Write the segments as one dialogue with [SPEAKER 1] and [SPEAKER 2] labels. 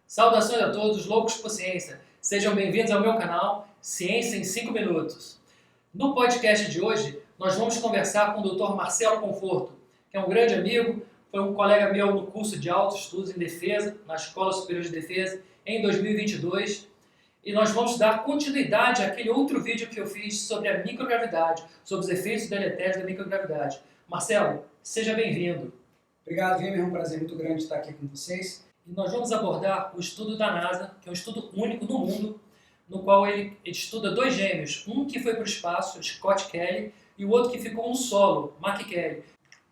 [SPEAKER 1] Saudações a todos, loucos por ciência. Sejam bem-vindos ao meu canal Ciência em 5 Minutos. No podcast de hoje, nós vamos conversar com o Dr. Marcelo Conforto, que é um grande amigo, foi um colega meu no curso de Altos Estudos em Defesa, na Escola Superior de Defesa, em 2022. E nós vamos dar continuidade àquele outro vídeo que eu fiz sobre a microgravidade, sobre os efeitos deletérios da microgravidade. Marcelo, seja bem-vindo.
[SPEAKER 2] Obrigado, Vimer. É um prazer muito grande estar aqui com vocês.
[SPEAKER 1] E nós vamos abordar o estudo da NASA, que é um estudo único no mundo, no qual ele estuda dois gêmeos, um que foi para o espaço, Scott Kelly, e o outro que ficou no solo, Mark Kelly.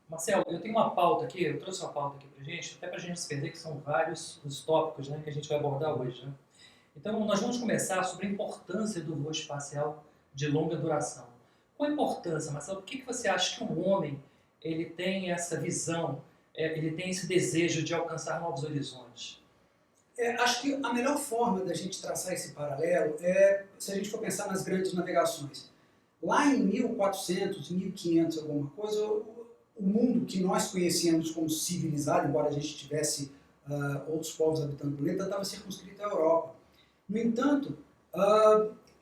[SPEAKER 1] Marcelo, eu tenho uma pauta aqui, eu trouxe uma pauta aqui para gente, até para a gente se perder, que são vários os tópicos, né, que a gente vai abordar hoje. Né? Então, nós vamos começar sobre a importância do voo espacial de longa duração. Qual a importância, Marcelo? Por que você acha que o homem ele tem essa visão, ele tem esse desejo de alcançar novos horizontes?
[SPEAKER 2] Acho que a melhor forma da gente traçar esse paralelo é se a gente for pensar nas grandes navegações. Lá em 1400, 1500, alguma coisa, o mundo que nós conhecemos como civilizado, embora a gente tivesse outros povos habitando o planeta, estava circunscrito à Europa. No entanto,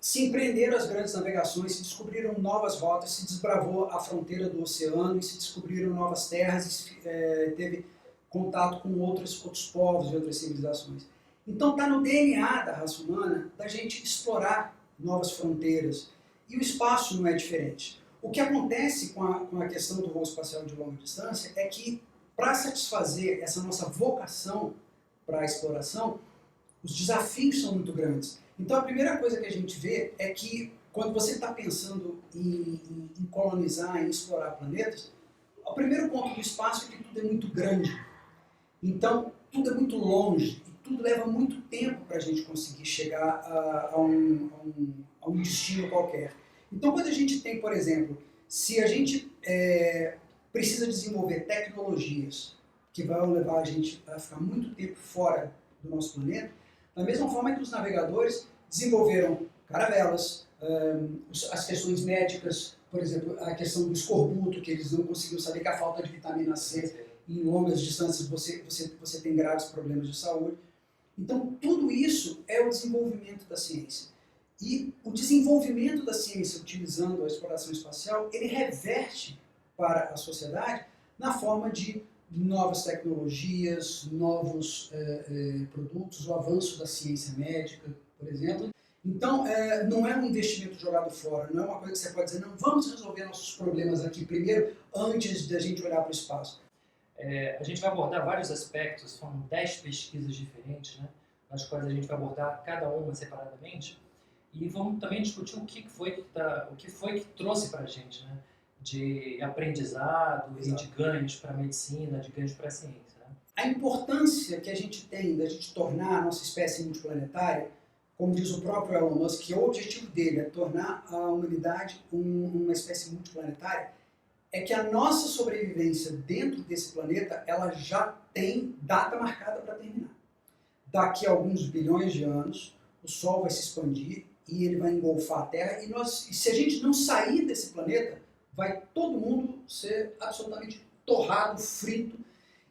[SPEAKER 2] se empreenderam as grandes navegações, se descobriram novas rotas, se desbravou a fronteira do oceano e se descobriram novas terras e teve contato com outros povos e outras civilizações. Então está no DNA da raça humana da gente explorar novas fronteiras e o espaço não é diferente. O que acontece com a questão do voo espacial de longa distância é que para satisfazer essa nossa vocação para a exploração, os desafios são muito grandes. Então a primeira coisa que a gente vê é que quando você está pensando em colonizar, em explorar planetas, o primeiro ponto do espaço é que tudo é muito grande. Então tudo é muito longe e tudo leva muito tempo para a gente conseguir chegar a um destino qualquer. Então quando a gente tem, por exemplo, se a gente precisa desenvolver tecnologias que vão levar a gente a ficar muito tempo fora do nosso planeta, da mesma forma que os navegadores desenvolveram caravelas, as questões médicas, por exemplo, a questão do escorbuto, que eles não conseguiram saber que a falta de vitamina C, em longas distâncias você tem graves problemas de saúde. Então, tudo isso é o desenvolvimento da ciência. E o desenvolvimento da ciência utilizando a exploração espacial, ele reverte para a sociedade na forma de novas tecnologias, novos produtos, o avanço da ciência médica, por exemplo. Então, não é um investimento jogado fora, não é uma coisa que você pode dizer, não, vamos resolver nossos problemas aqui primeiro, antes da gente olhar para o espaço.
[SPEAKER 1] A gente vai abordar vários aspectos, são 10 pesquisas diferentes, né, nas quais a gente vai abordar cada uma separadamente, e vamos também discutir o que foi que trouxe para a gente, né, de aprendizado e de ganhos para a medicina, de ganhos para a ciência. Né?
[SPEAKER 2] A importância que a gente tem da gente tornar a nossa espécie multiplanetária, como diz o próprio Elon Musk, que o objetivo dele é tornar a humanidade uma espécie multiplanetária, é que a nossa sobrevivência dentro desse planeta, ela já tem data marcada para terminar. Daqui a alguns bilhões de anos, o Sol vai se expandir e ele vai engolfar a Terra, e se a gente não sair desse planeta, vai todo mundo ser absolutamente torrado, frito.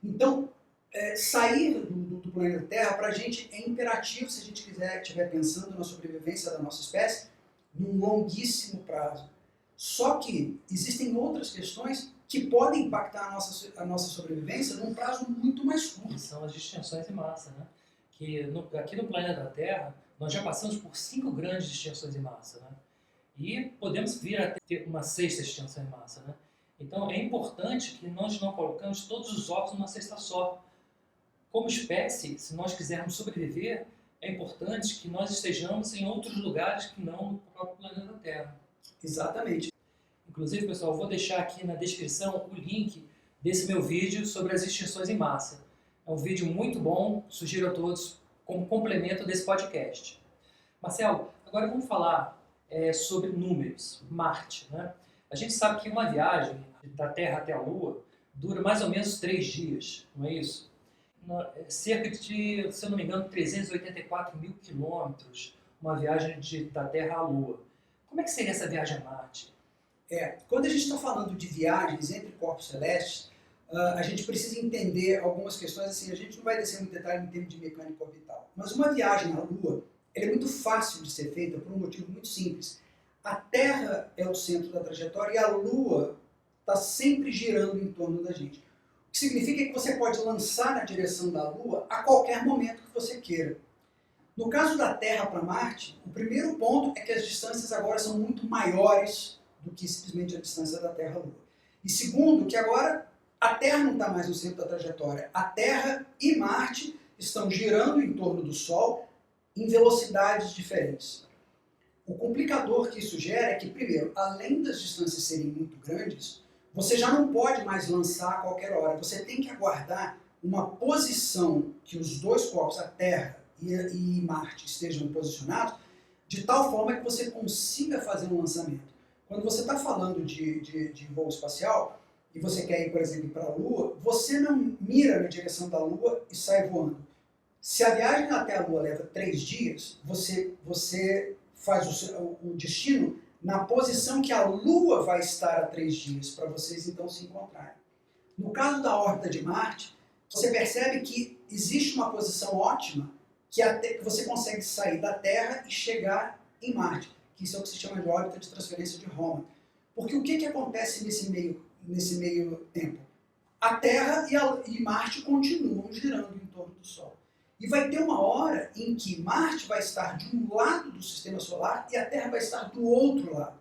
[SPEAKER 2] Então, sair do planeta Terra para a gente é imperativo se a gente estiver pensando na sobrevivência da nossa espécie num longuíssimo prazo. Só que existem outras questões que podem impactar a nossa sobrevivência num prazo muito mais curto.
[SPEAKER 1] Que são as extinções em massa, né? Que aqui no planeta Terra, nós já passamos por 5 grandes extinções em massa, né? E podemos vir a ter uma 6ª extinção em massa, né? Então é importante que nós não colocamos todos os ovos numa cesta só. Como espécie, se nós quisermos sobreviver, é importante que nós estejamos em outros lugares que não no próprio planeta Terra.
[SPEAKER 2] Exatamente.
[SPEAKER 1] Inclusive, pessoal, eu vou deixar aqui na descrição o link desse meu vídeo sobre as extinções em massa. É um vídeo muito bom, sugiro a todos como complemento desse podcast. Marcelo, agora vamos falar sobre números, Marte. Né? A gente sabe que uma viagem da Terra até a Lua dura mais ou menos 3 dias, não é isso? Cerca de, se eu não me engano, 384 mil quilômetros, uma viagem da Terra à Lua. Como é que seria essa viagem a Marte?
[SPEAKER 2] Quando a gente está falando de viagens entre corpos celestes, a gente precisa entender algumas questões, assim, a gente não vai descer muito detalhe em termos de mecânica orbital, mas uma viagem à Lua, ela é muito fácil de ser feita por um motivo muito simples. A Terra é o centro da trajetória e a Lua está sempre girando em torno da gente. O que significa que você pode lançar na direção da Lua a qualquer momento que você queira. No caso da Terra para Marte, o primeiro ponto é que as distâncias agora são muito maiores do que simplesmente a distância da Terra à Lua. E segundo, que agora a Terra não está mais no centro da trajetória. A Terra e Marte estão girando em torno do Sol em velocidades diferentes. O complicador que isso gera é que, primeiro, além das distâncias serem muito grandes, você já não pode mais lançar a qualquer hora. Você tem que aguardar uma posição que os dois corpos, a Terra e Marte, estejam posicionados, de tal forma que você consiga fazer um lançamento. Quando você está falando de voo espacial, e você quer ir, por exemplo, para a Lua, você não mira na direção da Lua e sai voando. Se a viagem até a Lua leva 3 dias, você faz o destino na posição que a Lua vai estar há 3 dias, para vocês então se encontrarem. No caso da órbita de Marte, você percebe que existe uma posição ótima que você consegue sair da Terra e chegar em Marte, que isso é o que se chama de órbita de transferência de Raman. Porque o que acontece nesse meio tempo? A Terra e Marte continuam girando em torno do Sol. E vai ter uma hora em que Marte vai estar de um lado do Sistema Solar e a Terra vai estar do outro lado.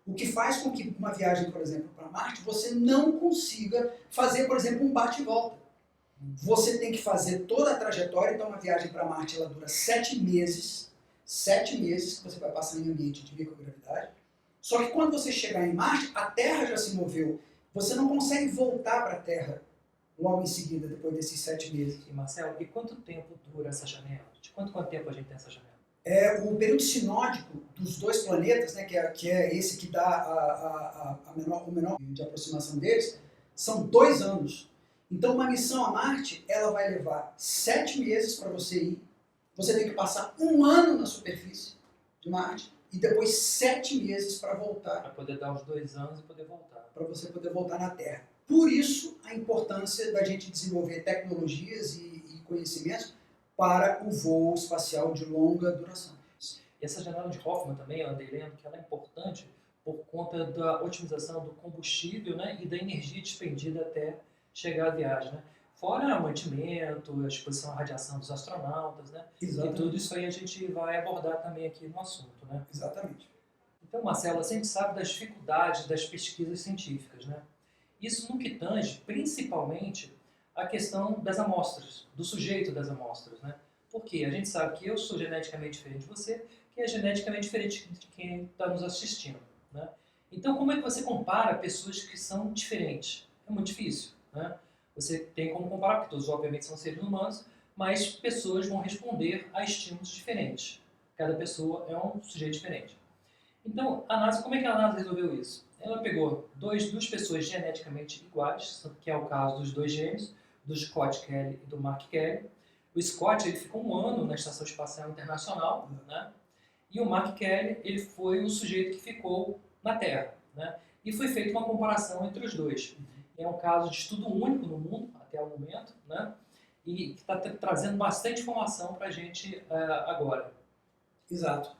[SPEAKER 2] O que faz com que uma viagem, por exemplo, para Marte, você não consiga fazer, por exemplo, um bate e volta. Você tem que fazer toda a trajetória, então uma viagem para Marte ela dura 7 meses. 7 meses que você vai passar em ambiente de microgravidade. Só que quando você chegar em Marte, a Terra já se moveu. Você não consegue voltar para a Terra logo em seguida, depois desses 7 meses.
[SPEAKER 1] E Marcelo, e quanto tempo dura essa janela? De quanto tempo a gente tem essa janela?
[SPEAKER 2] O período sinódico dos dois planetas, né, que é esse que dá o menor de aproximação deles, são 2 anos. Então uma missão a Marte, ela vai levar 7 meses para você ir. Você tem que passar 1 ano na superfície de Marte e depois 7 meses para voltar.
[SPEAKER 1] Para poder dar os 2 anos e poder voltar.
[SPEAKER 2] Para você poder voltar na Terra. Por isso, a importância da gente desenvolver tecnologias e conhecimentos para o voo espacial de longa duração.
[SPEAKER 1] E essa janela de Hoffman também, eu andei lendo que ela é importante por conta da otimização do combustível, né, e da energia despendida até chegar à viagem. Né? Fora o mantimento, a exposição à radiação dos astronautas, né?
[SPEAKER 2] Exatamente.
[SPEAKER 1] E tudo isso aí a gente vai abordar também aqui no assunto. Né?
[SPEAKER 2] Exatamente.
[SPEAKER 1] Então, Marcelo, a gente sabe das dificuldades das pesquisas científicas. Né? Isso no que tange, principalmente, a questão das amostras, do sujeito das amostras. Né? Porque a gente sabe que eu sou geneticamente diferente de você, que é geneticamente diferente de quem está nos assistindo. Né? Então, como é que você compara pessoas que são diferentes? É muito difícil. Né? Você tem como comparar, porque todos obviamente são seres humanos, mas pessoas vão responder a estímulos diferentes. Cada pessoa é um sujeito diferente. Então, a NASA, como é que a NASA resolveu isso? Ela pegou duas pessoas geneticamente iguais, que é o caso dos 2 gêmeos, do Scott Kelly e do Mark Kelly. O Scott ele ficou 1 ano na Estação Espacial Internacional, né? E o Mark Kelly ele foi o sujeito que ficou na Terra. Né? E foi feita uma comparação entre os dois. É um caso de estudo único no mundo, até o momento, né? E que está trazendo bastante informação para a gente agora.
[SPEAKER 2] Exato.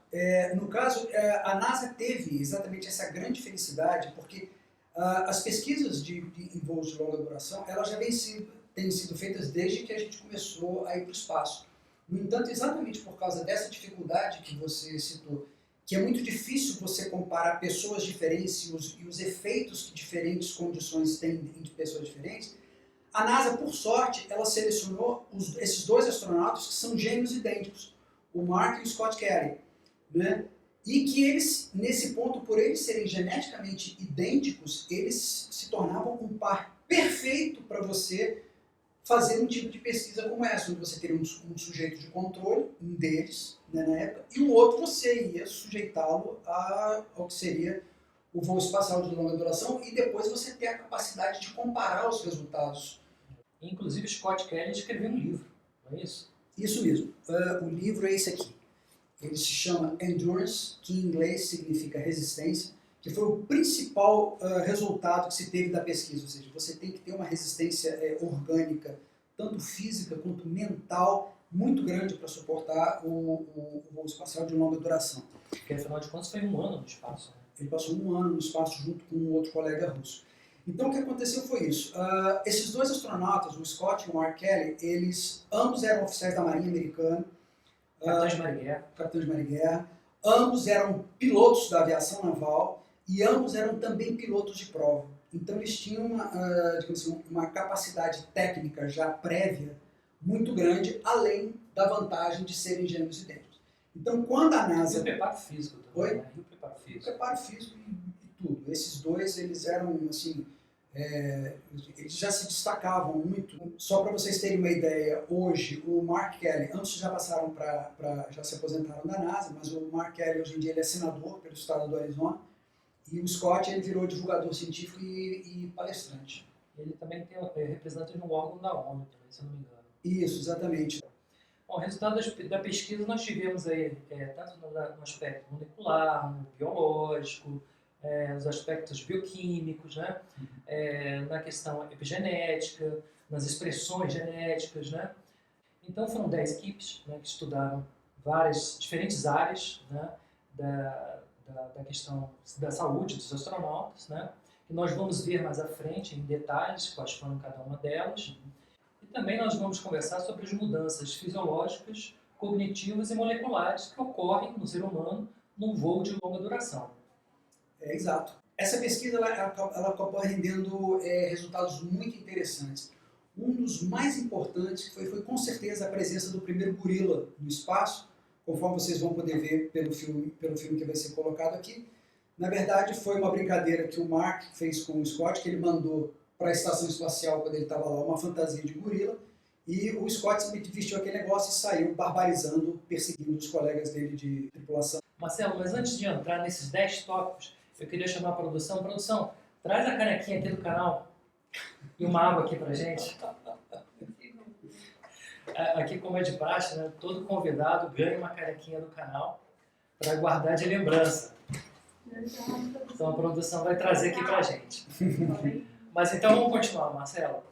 [SPEAKER 2] No caso, a NASA teve exatamente essa grande felicidade, porque as pesquisas em voos de longa duração, elas já têm sido feitas desde que a gente começou a ir para o espaço. No entanto, exatamente por causa dessa dificuldade que você citou, que é muito difícil você comparar pessoas diferentes e os efeitos que diferentes condições têm em pessoas diferentes, a NASA, por sorte, ela selecionou esses 2 astronautas que são gêmeos idênticos, o Mark e o Scott Kelly, né? E que eles, nesse ponto, por eles serem geneticamente idênticos, eles se tornavam um par perfeito para você fazer um tipo de pesquisa como essa, onde você teria um sujeito de controle, um deles, né, na época, e o outro você ia sujeitá-lo ao que seria o voo espacial de longa duração e depois você ter a capacidade de comparar os resultados.
[SPEAKER 1] Inclusive, Scott Kelly escreveu um livro, não é isso?
[SPEAKER 2] Isso mesmo. O livro é esse aqui. ele se chama Endurance, que em inglês significa resistência, que foi o principal resultado que se teve da pesquisa, ou seja, você tem que ter uma resistência orgânica, tanto física quanto mental, muito grande para suportar o voo espacial de longa duração.
[SPEAKER 1] Porque afinal de contas foi um ano no espaço, né?
[SPEAKER 2] Ele passou um ano no espaço junto com um outro colega russo. Então o que aconteceu foi isso. Esses dois astronautas, o Scott e o Mark Kelly, eles ambos eram oficiais da Marinha Americana.
[SPEAKER 1] Capitães de Marinha.
[SPEAKER 2] Capitães de Marinha. Ambos eram pilotos da aviação naval e ambos eram também pilotos de prova. Então eles tinham uma capacidade técnica já prévia muito grande, além da vantagem de serem gêmeos idênticos. Então quando a NASA...
[SPEAKER 1] E o preparo físico também, né? E o preparo físico.
[SPEAKER 2] O preparo físico e tudo. Esses dois, eles eram assim... eles já se destacavam muito. Só para vocês terem uma ideia, hoje o Mark Kelly, ambos já passaram já se aposentaram da NASA, mas o Mark Kelly hoje em dia ele é senador pelo estado do Arizona, e o Scott ele virou divulgador científico e palestrante.
[SPEAKER 1] Ele também é representante de um órgão da ONU, também, se eu não me engano.
[SPEAKER 2] Isso, exatamente.
[SPEAKER 1] Bom, o resultado da pesquisa nós tivemos aí, tanto no aspecto molecular, no biológico, nos aspectos bioquímicos, né? Na questão epigenética, nas expressões genéticas, né? Então foram 10 equipes, né, que estudaram várias diferentes áreas, né, da questão da saúde dos astronautas, né? Que nós vamos ver mais à frente em detalhes quais foram cada uma delas. E também nós vamos conversar sobre as mudanças fisiológicas, cognitivas e moleculares que ocorrem no ser humano num voo de longa duração.
[SPEAKER 2] Exato. Essa pesquisa ela acabou rendendo resultados muito interessantes. Um dos mais importantes foi com certeza a presença do primeiro gorila no espaço, conforme vocês vão poder ver pelo filme que vai ser colocado aqui. Na verdade, foi uma brincadeira que o Mark fez com o Scott, que ele mandou para a estação espacial, quando ele estava lá, uma fantasia de gorila, e o Scott simplesmente vestiu aquele negócio e saiu barbarizando, perseguindo os colegas dele de tripulação.
[SPEAKER 1] Marcelo, mas antes de entrar nesses 10 tópicos, eu queria chamar a produção. Produção, traz a canequinha aqui do canal e uma água aqui pra gente. Aqui, como é de praxe, né, todo convidado ganha uma canequinha do canal para guardar de lembrança. Então a produção vai trazer aqui pra gente. Mas então vamos continuar, Marcelo.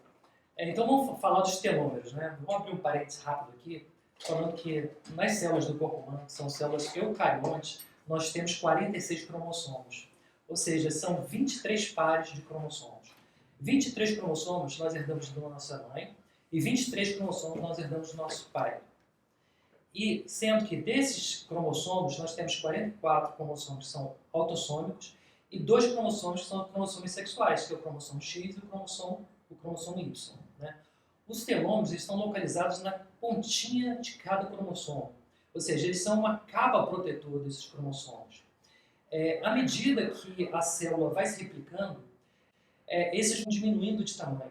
[SPEAKER 1] Então vamos falar dos telômeros, né? Vamos abrir um parênteses rápido aqui, falando que nas células do corpo humano, que são células eucariontes, nós temos 46 cromossomos. Ou seja, são 23 pares de cromossomos. 23 cromossomos nós herdamos da nossa mãe e 23 cromossomos nós herdamos do nosso pai. E sendo que desses cromossomos nós temos 44 cromossomos que são autossômicos e 2 cromossomos que são cromossomos sexuais, que é o cromossomo X e o cromossomo Y. Né? Os telômeros estão localizados na pontinha de cada cromossomo. Ou seja, eles são uma capa protetora desses cromossomos. À medida que a célula vai se replicando, esses vão diminuindo de tamanho.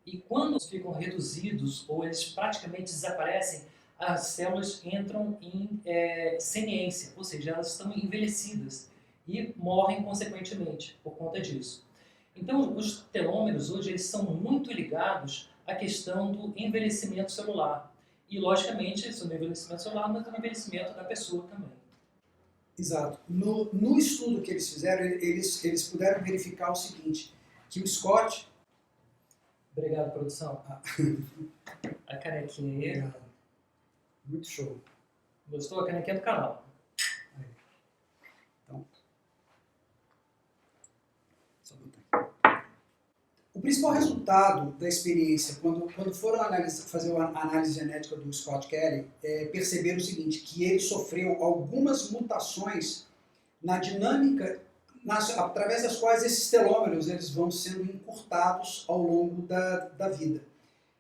[SPEAKER 1] E quando eles ficam reduzidos ou eles praticamente desaparecem, as células entram em seniência, ou seja, elas estão envelhecidas e morrem consequentemente por conta disso. Então, os telômeros hoje eles são muito ligados à questão do envelhecimento celular. E, logicamente, isso no envelhecimento celular, mas no envelhecimento da pessoa também.
[SPEAKER 2] Exato. No estudo que eles fizeram, eles puderam verificar o seguinte, que o Scott...
[SPEAKER 1] Obrigado, produção. A canequinha aí.
[SPEAKER 2] Muito show.
[SPEAKER 1] Gostou? A canequinha do canal.
[SPEAKER 2] Aí. Então, só botar. O principal resultado da experiência, quando foram fazer a análise genética do Scott Kelly, perceberam o seguinte, que ele sofreu algumas mutações na dinâmica, através das quais esses telômeros eles vão sendo encurtados ao longo da vida.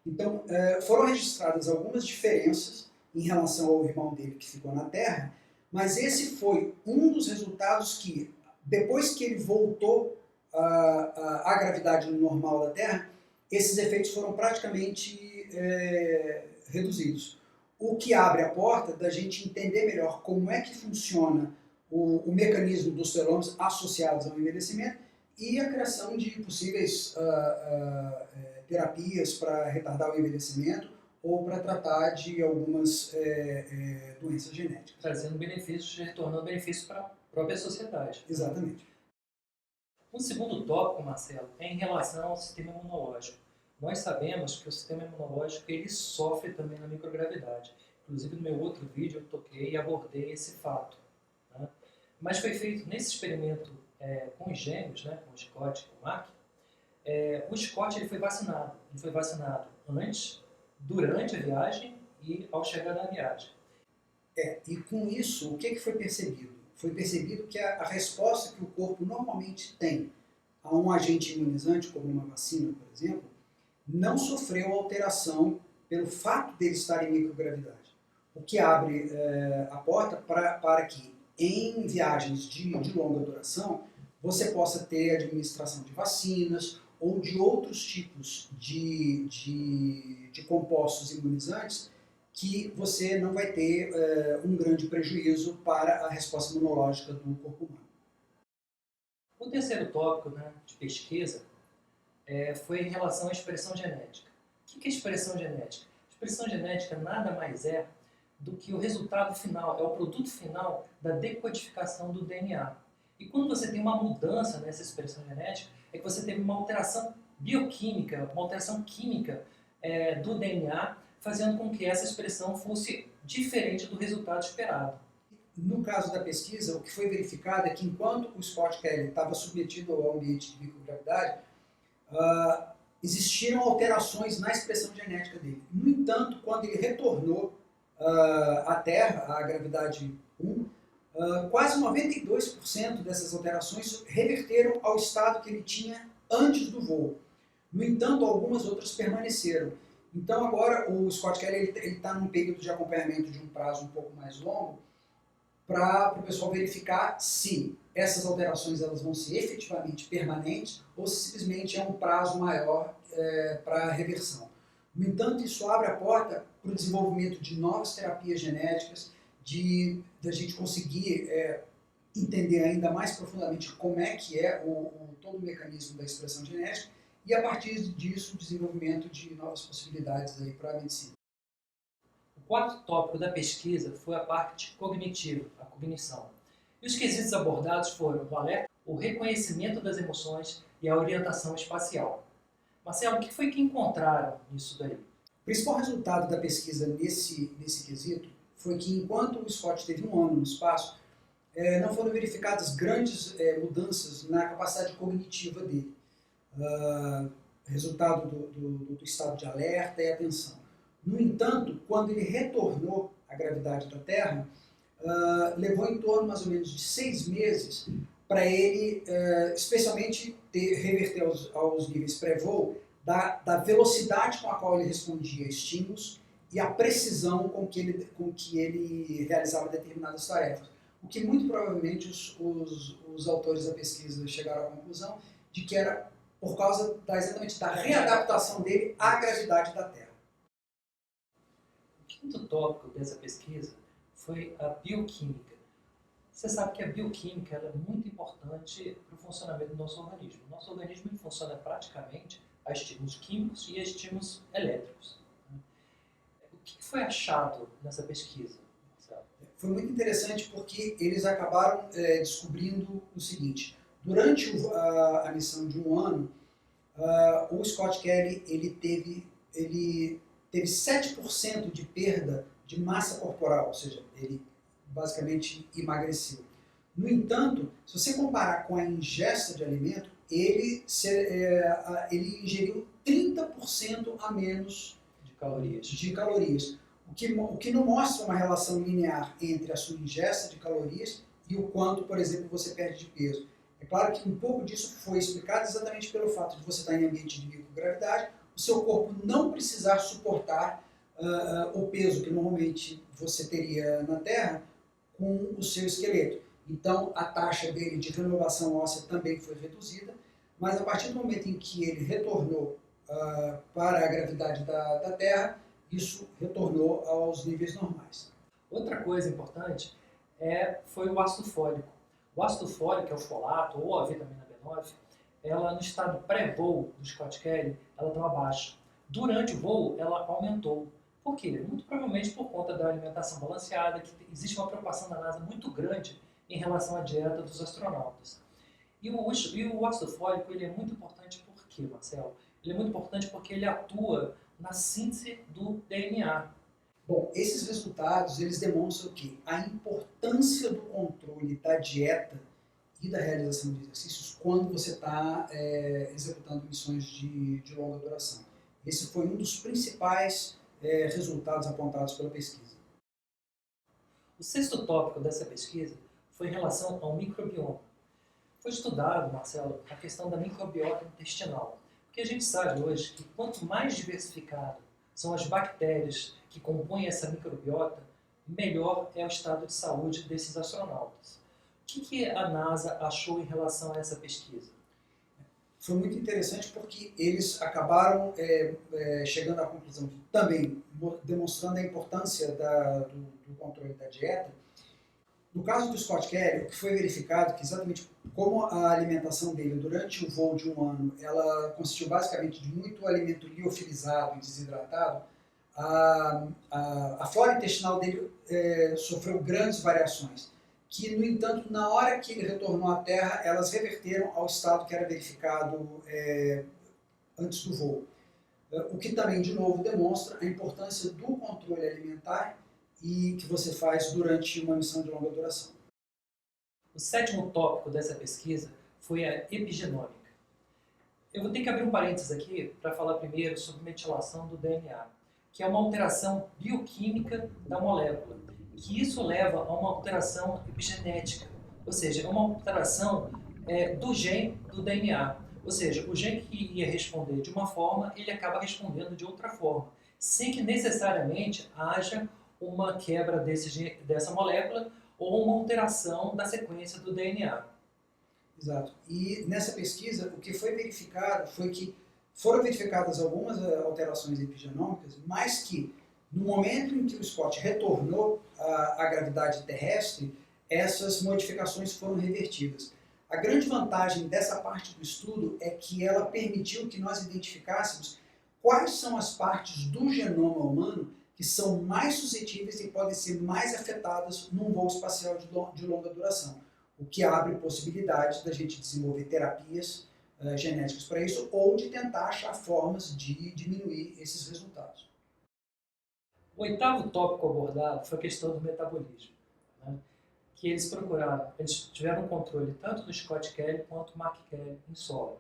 [SPEAKER 2] Então, foram registradas algumas diferenças em relação ao irmão dele que ficou na Terra, mas esse foi um dos resultados que, depois que ele voltou à gravidade normal da Terra, esses efeitos foram praticamente reduzidos. O que abre a porta da gente entender melhor como é que funciona o mecanismo dos telômeros associados ao envelhecimento e a criação de possíveis terapias para retardar o envelhecimento ou para tratar de algumas doenças genéticas.
[SPEAKER 1] Trazendo benefícios, retornando benefícios para a própria sociedade.
[SPEAKER 2] Exatamente.
[SPEAKER 1] Um segundo tópico, Marcelo, é em relação ao sistema imunológico. Nós sabemos que o sistema imunológico ele sofre também na microgravidade. Inclusive no meu outro vídeo eu toquei e abordei esse fato. Né? Mas foi feito nesse experimento com os gêmeos, né, com o Scott e o Mark. O Scott ele foi vacinado. Ele foi vacinado antes, durante a viagem e ao chegar na viagem.
[SPEAKER 2] E com isso, o que foi percebido? Foi percebido que a resposta que o corpo normalmente tem a um agente imunizante, como uma vacina, por exemplo, não sofreu alteração pelo fato dele estar em microgravidade. O que abre a porta para que, em viagens de longa duração, você possa ter administração de vacinas ou de outros tipos de compostos imunizantes que você não vai ter um grande prejuízo para a resposta imunológica do corpo humano.
[SPEAKER 1] O terceiro tópico, né, de pesquisa foi em relação à expressão genética. O que é expressão genética? Expressão genética nada mais é do que o resultado final, é o produto final da decodificação do DNA. E quando você tem uma mudança nessa expressão genética, é que você teve uma alteração bioquímica, uma alteração química do DNA, fazendo com que essa expressão fosse diferente do resultado esperado.
[SPEAKER 2] No caso da pesquisa, o que foi verificado é que enquanto o Scott Kelly estava submetido ao ambiente de microgravidade, existiram alterações na expressão genética dele. No entanto, quando ele retornou à Terra, à gravidade 1, quase 92% dessas alterações reverteram ao estado que ele tinha antes do voo. No entanto, algumas outras permaneceram. Então agora o Scott Kelly está num período de acompanhamento de um prazo um pouco mais longo para o pessoal verificar se essas alterações elas vão ser efetivamente permanentes ou se simplesmente é um prazo maior para reversão. No entanto, isso abre a porta para o desenvolvimento de novas terapias genéticas, da gente conseguir entender ainda mais profundamente como é que é todo o mecanismo da expressão genética e, a partir disso, o desenvolvimento de novas possibilidades para a medicina.
[SPEAKER 1] O quarto tópico da pesquisa foi a parte cognitiva, a cognição. E os quesitos abordados foram o alerta, o reconhecimento das emoções e a orientação espacial. Marcelo, o que foi que encontraram nisso daí?
[SPEAKER 2] O principal resultado da pesquisa nesse quesito foi que, enquanto o Scott teve um ano no espaço, não foram verificadas grandes mudanças na capacidade cognitiva dele. Resultado do estado de alerta e atenção. No entanto, quando ele retornou à gravidade da Terra, levou em torno mais ou menos de 6 meses para ele, especialmente, reverter aos níveis pré-voo da velocidade com a qual ele respondia a estímulos e a precisão com que ele realizava determinadas tarefas. O que muito provavelmente os autores da pesquisa chegaram à conclusão de que era por causa exatamente da readaptação dele à gravidade da Terra.
[SPEAKER 1] O quinto tópico dessa pesquisa foi a bioquímica. Você sabe que a bioquímica ela é muito importante para o funcionamento do nosso organismo. O nosso organismo funciona praticamente a estímulos químicos e a estímulos elétricos. O que foi achado nessa pesquisa?
[SPEAKER 2] Foi muito interessante porque eles acabaram descobrindo o seguinte. Durante a missão de um ano, o Scott Kelly ele teve 7% de perda de massa corporal, ou seja, ele basicamente emagreceu. No entanto, se você comparar com a ingesta de alimento, ele ingeriu 30% a menos de calorias. O que não mostra uma relação linear entre a sua ingesta de calorias e o quanto, por exemplo, você perde de peso. É claro que um pouco disso foi explicado exatamente pelo fato de você estar em ambiente de microgravidade, o seu corpo não precisar suportar o peso que normalmente você teria na Terra com o seu esqueleto. Então, a taxa dele de renovação óssea também foi reduzida, mas a partir do momento em que ele retornou para a gravidade da Terra, isso retornou aos níveis normais.
[SPEAKER 1] Outra coisa importante foi o ácido fólico. O ácido fólico, que é o folato ou a vitamina B9, ela no estado pré-voo do Scott Kelly, ela estava baixa. Durante o voo, ela aumentou. Por quê? Muito provavelmente por conta da alimentação balanceada, que existe uma preocupação da NASA muito grande em relação à dieta dos astronautas. E o ácido fólico ele é muito importante por quê, Marcelo? Ele é muito importante porque ele atua na síntese do DNA.
[SPEAKER 2] Bom, esses resultados eles demonstram que a importância do controle da dieta e da realização de exercícios quando você está executando missões de longa duração. Esse foi um dos principais resultados apontados pela pesquisa.
[SPEAKER 1] O sexto tópico dessa pesquisa foi em relação ao microbioma. Foi estudado, Marcelo, a questão da microbiota intestinal, porque a gente sabe hoje que quanto mais diversificado são as bactérias que compõem essa microbiota, melhor é o estado de saúde desses astronautas. O que a NASA achou em relação a essa pesquisa?
[SPEAKER 2] Foi muito interessante porque eles acabaram chegando à conclusão, também demonstrando a importância do controle da dieta. No caso do Scott Kelly, o que foi verificado que exatamente como a alimentação dele durante o voo de um ano, ela consistiu basicamente de muito alimento liofilizado e desidratado, a flora intestinal dele sofreu grandes variações, que, no entanto, na hora que ele retornou à Terra, elas reverteram ao estado que era verificado antes do voo. O que também, de novo, demonstra a importância do controle alimentar e que você faz durante uma missão de longa duração.
[SPEAKER 1] O sétimo tópico dessa pesquisa foi a epigenômica. Eu vou ter que abrir um parênteses aqui para falar primeiro sobre metilação do DNA, que é uma alteração bioquímica da molécula, que isso leva a uma alteração epigenética, ou seja, é uma alteração do gene do DNA. Ou seja, o gene que ia responder de uma forma, ele acaba respondendo de outra forma, sem que necessariamente haja uma quebra dessa molécula ou uma alteração da sequência do DNA.
[SPEAKER 2] Exato. E nessa pesquisa, o que foi verificado foi que foram verificadas algumas alterações epigenômicas, mas que no momento em que o Scott retornou à gravidade terrestre, essas modificações foram revertidas. A grande vantagem dessa parte do estudo é que ela permitiu que nós identificássemos quais são as partes do genoma humano que são mais suscetíveis e podem ser mais afetadas num voo espacial de longa duração, o que abre possibilidade da gente desenvolver terapias genéticas para isso ou de tentar achar formas de diminuir esses resultados.
[SPEAKER 1] O oitavo tópico abordado foi a questão do metabolismo, né? Que eles tiveram controle tanto do Scott Kelly quanto do Mark Kelly em solo.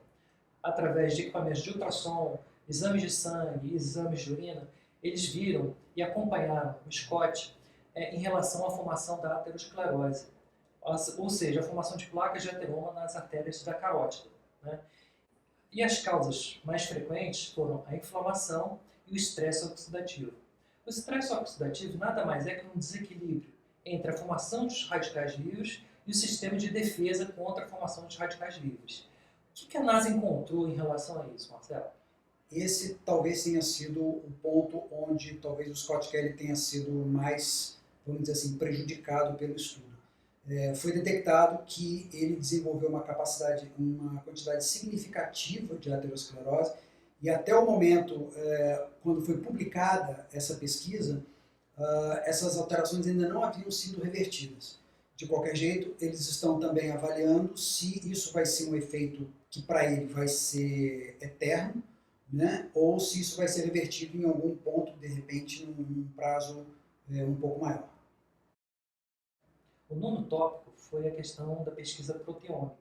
[SPEAKER 1] Através de equipamentos de ultrassom, exames de sangue e exames de urina, eles viram e acompanharam o Scott em relação à formação da aterosclerose, ou seja, a formação de placas de ateroma nas artérias da carótida, né? E as causas mais frequentes foram a inflamação e o estresse oxidativo. O estresse oxidativo nada mais é que um desequilíbrio entre a formação dos radicais livres e o sistema de defesa contra a formação dos radicais livres. O que a NASA encontrou em relação a isso, Marcelo?
[SPEAKER 2] Esse talvez tenha sido o ponto onde talvez o Scott Kelly tenha sido mais, vamos dizer assim, prejudicado pelo estudo. Foi detectado que ele desenvolveu uma quantidade significativa de aterosclerose e até o momento, quando foi publicada essa pesquisa, essas alterações ainda não haviam sido revertidas. De qualquer jeito, eles estão também avaliando se isso vai ser um efeito que para ele vai ser eterno, né? Ou se isso vai ser revertido em algum ponto, de repente, num prazo um pouco maior.
[SPEAKER 1] O nono tópico foi a questão da pesquisa proteômica,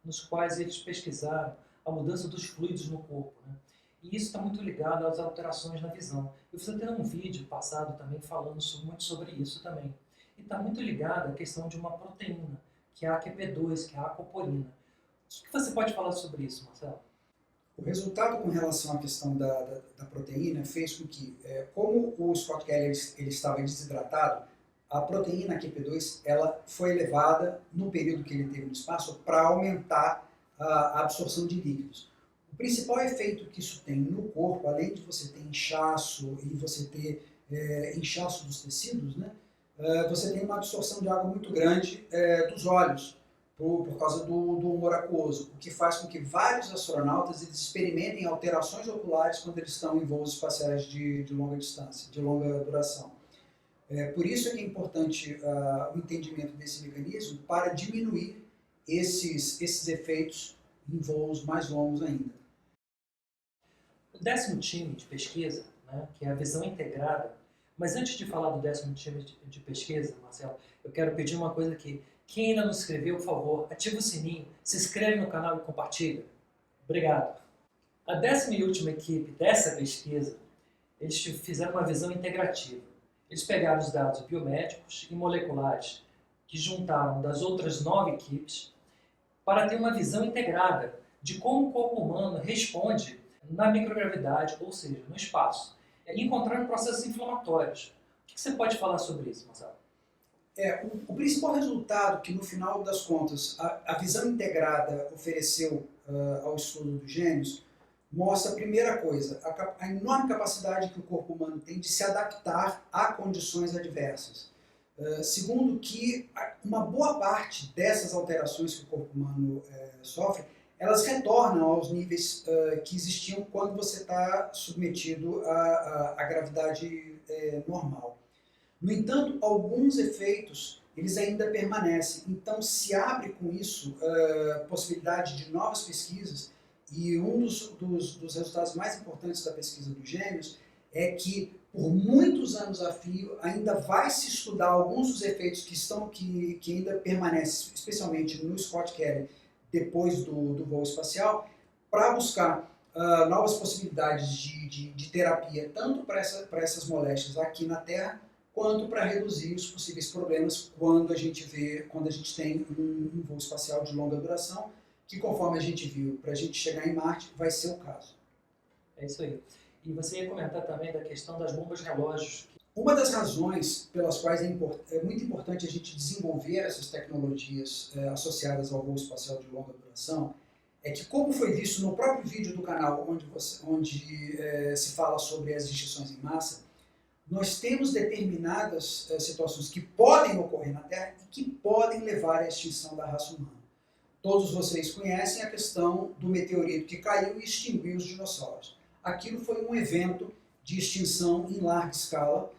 [SPEAKER 1] nos quais eles pesquisaram a mudança dos fluidos no corpo, né? E isso está muito ligado às alterações na visão. Eu fiz até um vídeo passado também falando muito sobre isso também. E está muito ligado à questão de uma proteína, que é a AQP2, que é a aquaporina. O que você pode falar sobre isso, Marcelo?
[SPEAKER 2] O resultado com relação à questão da proteína fez com que, como o Scott Kelly ele estava desidratado, a proteína AQP2 ela foi elevada no período que ele teve no espaço para aumentar a absorção de líquidos. O principal efeito que isso tem no corpo, além de você ter inchaço e você ter inchaço dos tecidos, né, você tem uma absorção de água muito grande dos olhos, por causa do humor aquoso, o que faz com que vários astronautas eles experimentem alterações oculares quando eles estão em voos espaciais de longa distância, de longa duração. Por isso é que é importante o entendimento desse mecanismo para diminuir esses efeitos em voos mais longos ainda.
[SPEAKER 1] O 10º time de pesquisa, né, que é a visão integrada, mas antes de falar do 10º time de pesquisa, Marcelo, eu quero pedir uma coisa aqui. Quem ainda não se inscreveu, por favor, ativa o sininho, se inscreve no canal e compartilha. Obrigado. A 10ª e última equipe dessa pesquisa, eles fizeram uma visão integrativa. Eles pegaram os dados biomédicos e moleculares que juntaram das outras 9 equipes para ter uma visão integrada de como o corpo humano responde na microgravidade, ou seja, no espaço, e encontraram processos inflamatórios. O que você pode falar sobre isso, Marcelo?
[SPEAKER 2] O principal resultado que, no final das contas, a visão integrada ofereceu ao estudo dos gêmeos mostra a primeira coisa, a enorme capacidade que o corpo humano tem de se adaptar a condições adversas. Segundo, que uma boa parte dessas alterações que o corpo humano sofre, elas retornam aos níveis que existiam quando você está submetido à gravidade normal. No entanto, alguns efeitos eles ainda permanecem. Então, se abre com isso possibilidade de novas pesquisas. E um dos resultados mais importantes da pesquisa dos gêmeos é que, por muitos anos a fio, ainda vai se estudar alguns dos efeitos que ainda permanecem, especialmente no Scott Kelly, depois do voo espacial, para buscar novas possibilidades de terapia, tanto para essas moléstias aqui na Terra, quanto para reduzir os possíveis problemas quando a gente tem um voo espacial de longa duração, que conforme a gente viu, para a gente chegar em Marte, vai ser o caso.
[SPEAKER 1] É isso aí. E você ia comentar também da questão das bombas relógios.
[SPEAKER 2] Uma das razões pelas quais é muito importante a gente desenvolver essas tecnologias associadas ao voo espacial de longa duração é que, como foi visto no próprio vídeo do canal, onde se fala sobre as extinções em massa, nós temos determinadas situações que podem ocorrer na Terra e que podem levar à extinção da raça humana. Todos vocês conhecem a questão do meteorito que caiu e extinguiu os dinossauros. Aquilo foi um evento de extinção em larga escala,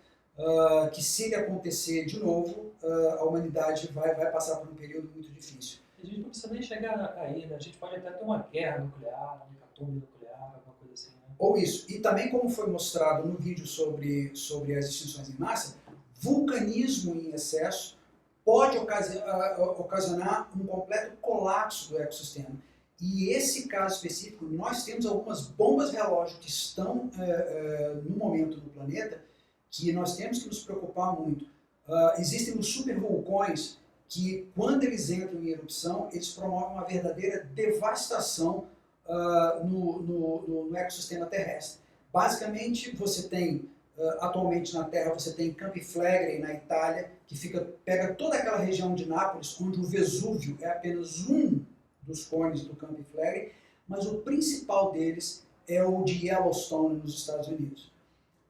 [SPEAKER 2] que se ele acontecer de novo, a humanidade vai passar por um período muito difícil.
[SPEAKER 1] A gente não precisa nem chegar aí, né? A gente pode até ter uma guerra nuclear, uma hecatombe nuclear, alguma coisa assim, né?
[SPEAKER 2] Ou isso. E também, como foi mostrado no vídeo sobre as extinções em massa, vulcanismo em excesso pode ocasionar um completo colapso do ecossistema. E esse caso específico, nós temos algumas bombas relógio que estão no momento no planeta que nós temos que nos preocupar muito. Existem os supervulcões que, quando eles entram em erupção, eles promovem uma verdadeira devastação no ecossistema terrestre. Basicamente, você tem, atualmente na Terra, você tem Campi Flegrei, na Itália, que pega toda aquela região de Nápoles, onde o Vesúvio é apenas um dos cones do Campi Flegrei, mas o principal deles é o de Yellowstone, nos Estados Unidos.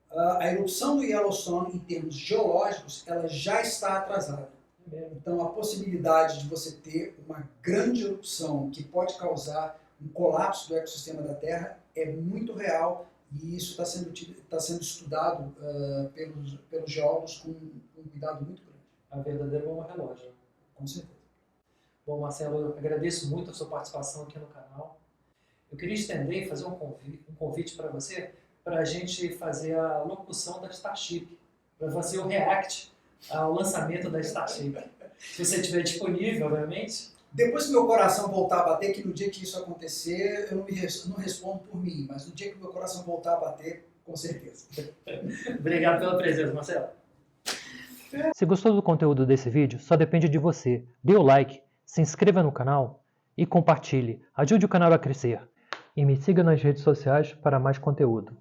[SPEAKER 2] A erupção do Yellowstone, em termos geológicos, ela já está atrasada. Então, a possibilidade de você ter uma grande erupção que pode causar um colapso do ecossistema da Terra é muito real e isso está sendo estudado pelos geólogos com um cuidado muito grande.
[SPEAKER 1] A verdadeira bomba relógio.
[SPEAKER 2] Com certeza.
[SPEAKER 1] Bom, Marcelo, eu agradeço muito a sua participação aqui no canal. Eu queria estender e fazer um convite para você, para a gente fazer a locução da Starship, para fazer o react ao lançamento da Starship. Se você estiver disponível, obviamente.
[SPEAKER 2] Depois que meu coração voltar a bater, que no dia que isso acontecer, eu não respondo por mim, mas no dia que meu coração voltar a bater, com certeza.
[SPEAKER 1] Obrigado pela presença, Marcelo.
[SPEAKER 3] Se gostou do conteúdo desse vídeo, só depende de você. Dê o like, se inscreva no canal e compartilhe. Ajude o canal a crescer. E me siga nas redes sociais para mais conteúdo.